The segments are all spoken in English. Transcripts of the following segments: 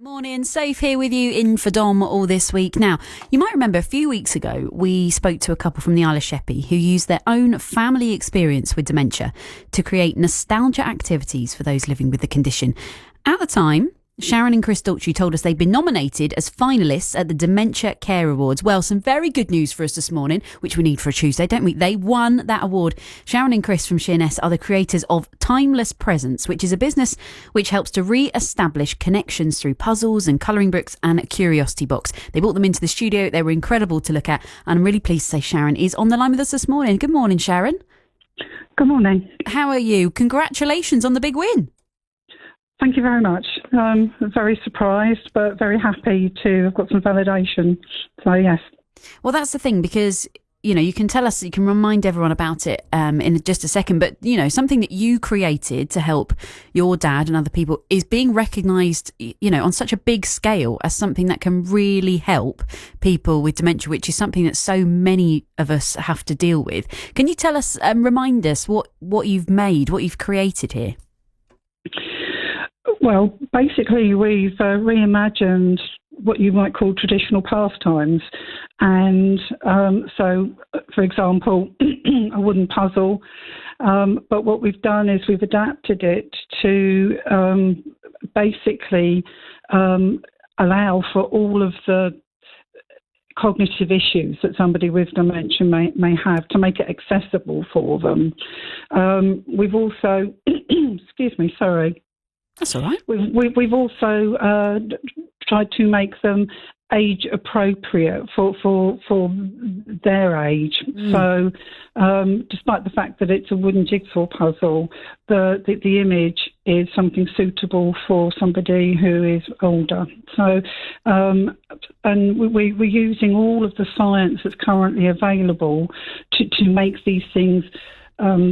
Morning, Safe here with you in for Dom all this week. Now, you might remember a few weeks ago we spoke to a couple from the Isle of Sheppey who used their own family experience with dementia to create nostalgia activities for those living with the condition. At the time, Sharon and Chris Daltrey told us they'd been nominated as finalists at the Dementia Care Awards. Well, some very good news for us this morning, which we need for a Tuesday, don't we? They won that award. Sharon and Chris from Sheerness are the creators of Timeless Presents, which is a business which helps to re-establish connections through puzzles and colouring books and a curiosity box. They brought them into the studio. They were incredible to look at. And I'm really pleased to say Sharon is on the line with us this morning. Good morning, Sharon. Good morning. How are you? Congratulations on the big win. Thank you very much. Very surprised, but very happy to have got some validation. So, yes. Well, that's the thing, because, you know, you can tell us, you can remind everyone about it in just a second, but, you know, something that you created to help your dad and other people is being recognised, you know, on such a big scale as something that can really help people with dementia, which is something that so many of us have to deal with. Can you tell us, remind us what you've made, what you've created here? Well, basically, we've reimagined what you might call traditional pastimes. And so, for example, a wooden puzzle. But what we've done is we've adapted it to basically allow for all of the cognitive issues that somebody with dementia may have, to make it accessible for them. We've also, excuse me, sorry. That's all right. We've also tried to make them age appropriate for their age. So, despite the fact that it's a wooden jigsaw puzzle, the image is something suitable for somebody who is older. So, and we're using all of the science that's currently available to make these things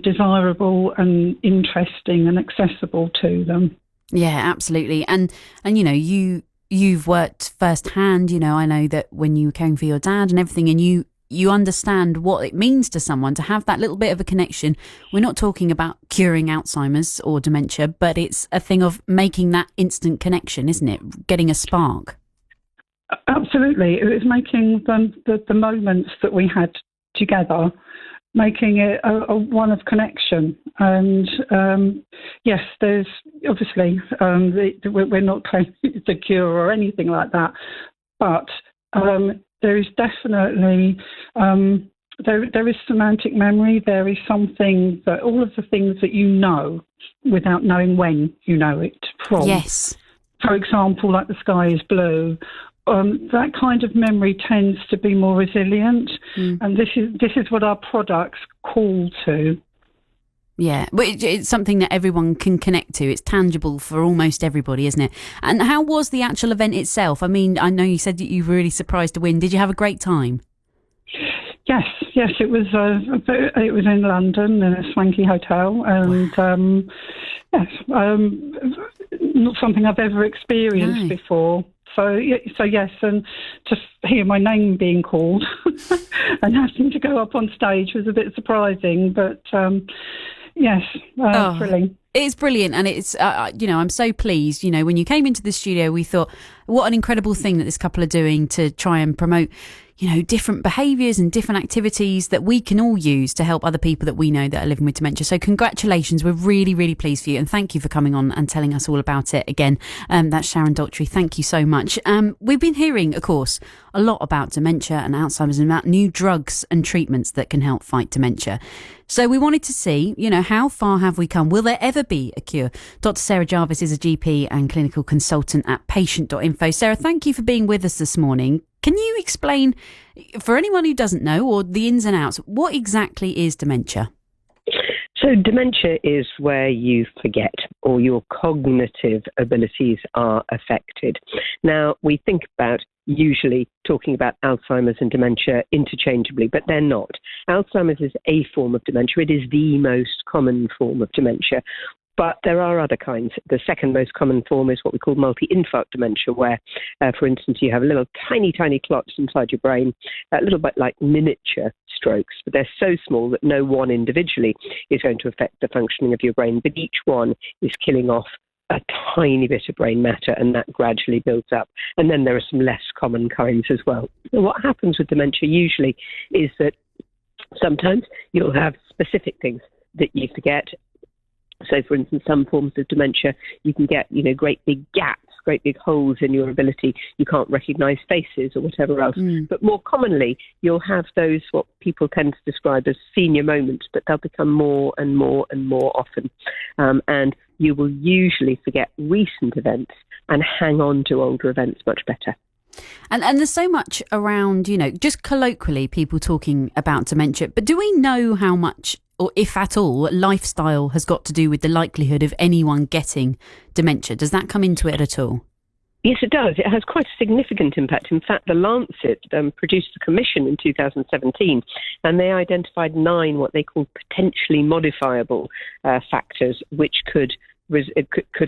desirable and interesting and accessible to them. Yeah, absolutely. And you know, you've worked firsthand, you know, I know that when you were caring for your dad and everything, and you understand what it means to someone to have that little bit of a connection. We're not talking about curing Alzheimer's or dementia, but it's a thing of making that instant connection, isn't it? Getting a spark. Absolutely. It was making the moments that we had together, making it a one of connection. And yes, there's obviously, we're not claiming it's a cure or anything like that, but there is definitely, there is semantic memory. There is something that all of the things that you know without knowing when you know it from. Yes. For example, like the sky is blue. That kind of memory tends to be more resilient, and this is what our products call to. Yeah, but it's something that everyone can connect to. It's tangible for almost everybody, isn't it? And how was the actual event itself? I mean, I know you said that you were really surprised to win. Did you have a great time? Yes, it was. It was in London in a swanky hotel, and yes, not something I've ever experienced before. So yes, and to hear my name being called and having to go up on stage was a bit surprising, but yes, thrilling. It's brilliant, and it's you know, I'm so pleased. You know, when you came into the studio, we thought, what an incredible thing that this couple are doing to try and promote, you know, different behaviours and different activities that we can all use to help other people that we know that are living with dementia. So congratulations. We're really, really pleased for you. And thank you for coming on and telling us all about it again. That's Sharon Daltrey. Thank you so much. We've been hearing, of course, a lot about dementia and Alzheimer's and about new drugs and treatments that can help fight dementia. So we wanted to see, you know, how far have we come? Will there ever be a cure? Dr Sarah Jarvis is a GP and clinical consultant at patient.info. Sarah, thank you for being with us this morning. Can you explain, for anyone who doesn't know, or the ins and outs, what exactly is dementia? So dementia is where you forget, or your cognitive abilities are affected. Now, we think about usually talking about Alzheimer's and dementia interchangeably, but they're not. Alzheimer's is a form of dementia. It is the most common form of dementia. But there are other kinds. The second most common form is what we call multi-infarct dementia, where, for instance, you have little tiny clots inside your brain, a little bit like miniature strokes, but they're so small that no one individually is going to affect the functioning of your brain, but each one is killing off a tiny bit of brain matter, and that gradually builds up. And then there are some less common kinds as well. And what happens with dementia usually is that sometimes you'll have specific things that you forget. So, for instance, some forms of dementia, you can get, great big gaps, great big holes in your ability. You can't recognise faces or whatever else. But more commonly, you'll have those, what people tend to describe as senior moments, but they'll become more and more and more often. And you will usually forget recent events and hang on to older events much better. And there's so much around, just colloquially, people talking about dementia. But do we know how much, or if at all, lifestyle has got to do with the likelihood of anyone getting dementia? Does that come into it at all? Yes, it does. It has quite a significant impact. In fact, The Lancet produced a commission in 2017, and they identified 9 what they call potentially modifiable factors, which could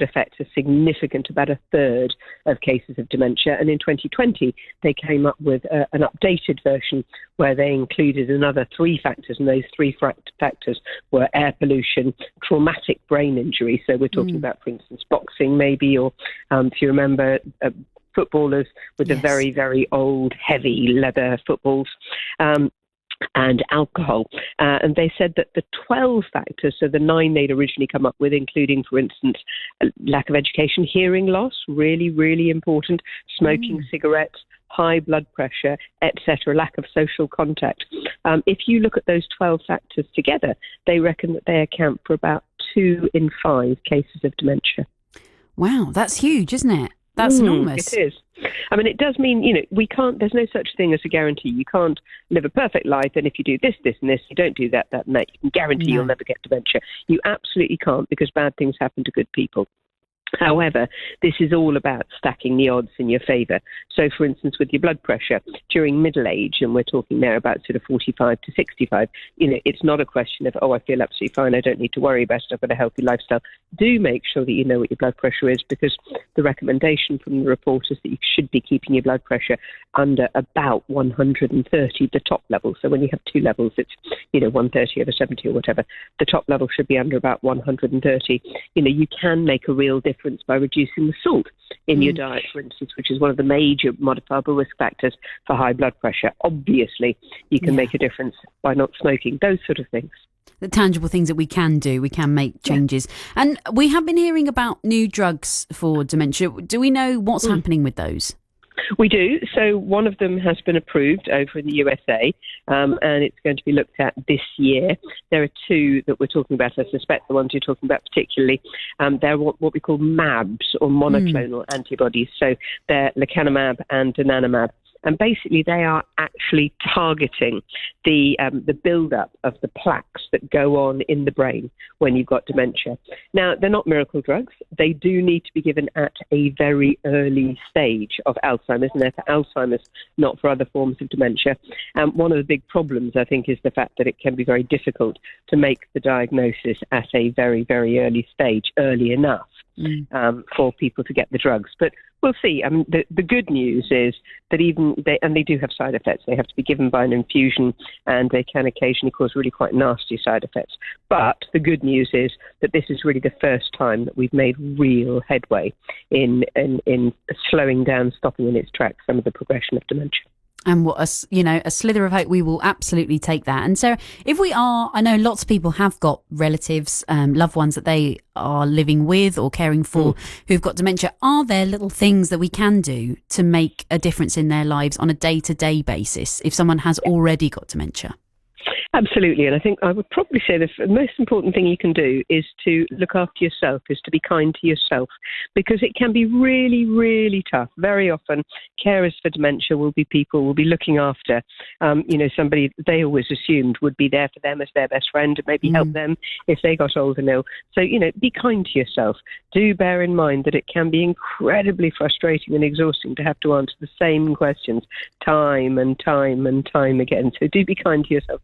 affect a significant, about a third of cases of dementia. And in 2020, they came up with an updated version where they included another 3 factors, and those 3 factors were air pollution, traumatic brain injury. So we're talking about, for instance, boxing maybe, or if you remember, footballers with the very, very old, heavy leather footballs. And alcohol. And they said that the 12 factors, so the 9 they'd originally come up with, including, for instance, lack of education, hearing loss, really, really important, smoking cigarettes, high blood pressure, etc., lack of social contact. If you look at those 12 factors together, they reckon that they account for about 2 in 5 cases of dementia. Wow, that's huge, isn't it? That's enormous. It is. I mean, it does mean, there's no such thing as a guarantee. You can't live a perfect life, and if you do this, this, and this, you don't do that, that, and that, you can guarantee you'll never get dementia. You absolutely can't, because bad things happen to good people. However, this is all about stacking the odds in your favour. So, for instance, with your blood pressure, during middle age, and we're talking there about sort of 45 to 65, it's not a question of, I feel absolutely fine, I don't need to worry about it, I've got a healthy lifestyle. Do make sure that you know what your blood pressure is, because the recommendation from the report is that you should be keeping your blood pressure under about 130, the top level. So when you have 2 levels, it's, 130 over 70 or whatever. The top level should be under about 130. You can make a real difference by reducing the salt in your diet, for instance, which is one of the major modifiable risk factors for high blood pressure. Obviously, you can make a difference by not smoking, those sort of things. The tangible things that we can do, we can make changes. And we have been hearing about new drugs for dementia. Do we know what's happening with those? We do. So one of them has been approved over in the USA, and it's going to be looked at this year. There are 2 that we're talking about. I suspect the ones you're talking about particularly, they're what we call MABs, or monoclonal antibodies. So they're lecanemab and donanemab. And basically, they are actually targeting the build-up of the plaques that go on in the brain when you've got dementia. Now, they're not miracle drugs. They do need to be given at a very early stage of Alzheimer's, and they're for Alzheimer's, not for other forms of dementia. One of the big problems, I think, is the fact that it can be very difficult to make the diagnosis at a very, very early stage, early enough. For people to get the drugs. But we'll see. I mean, the good news is that they do have side effects. They have to be given by an infusion, and they can occasionally cause really quite nasty side effects. But the good news is that this is really the first time that we've made real headway in slowing down, stopping in its tracks some of the progression of dementia. And what a slither of hope. We will absolutely take that. And Sarah, I know lots of people have got relatives, loved ones that they are living with or caring for who've got dementia. Are there little things that we can do to make a difference in their lives on a day-to-day basis if someone has already got dementia? Absolutely. And I think I would probably say the most important thing you can do is to look after yourself, is to be kind to yourself, because it can be really, really tough. Very often, carers for dementia will be looking after, somebody they always assumed would be there for them as their best friend and maybe help them if they got old and ill. So, be kind to yourself. Do bear in mind that it can be incredibly frustrating and exhausting to have to answer the same questions time and time and time again. So do be kind to yourself.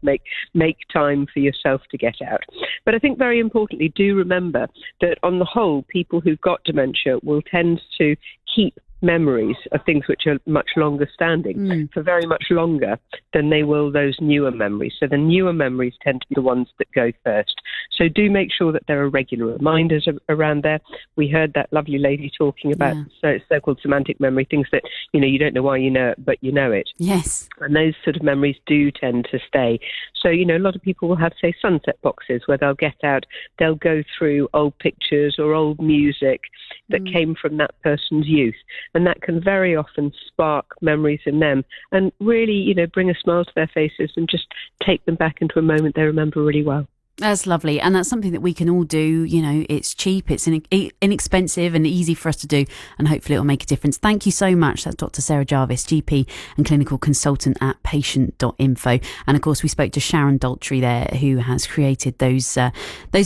Make time for yourself to get out. But I think very importantly, do remember that on the whole, people who've got dementia will tend to keep memories of things which are much longer standing for very much longer than they will those newer memories. So the newer memories tend to be the ones that go first. So do make sure that there are regular reminders around there. We heard that lovely lady talking about so-called semantic memory, things that, you don't know why you know it, but you know it. Yes. And those sort of memories do tend to stay. So, a lot of people will have, say, sunset boxes where they'll go through old pictures or old music that came from that person's youth. And that can very often spark memories in them and really, bring a smile to their faces and just take them back into a moment they remember really well. That's lovely. And that's something that we can all do. It's cheap, it's inexpensive and easy for us to do. And hopefully it'll make a difference. Thank you so much. That's Dr. Sarah Jarvis, GP and clinical consultant at patient.info. And of course, we spoke to Sharon Daltrey there, who has created those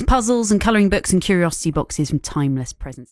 puzzles and colouring books and curiosity boxes from Timeless Presents.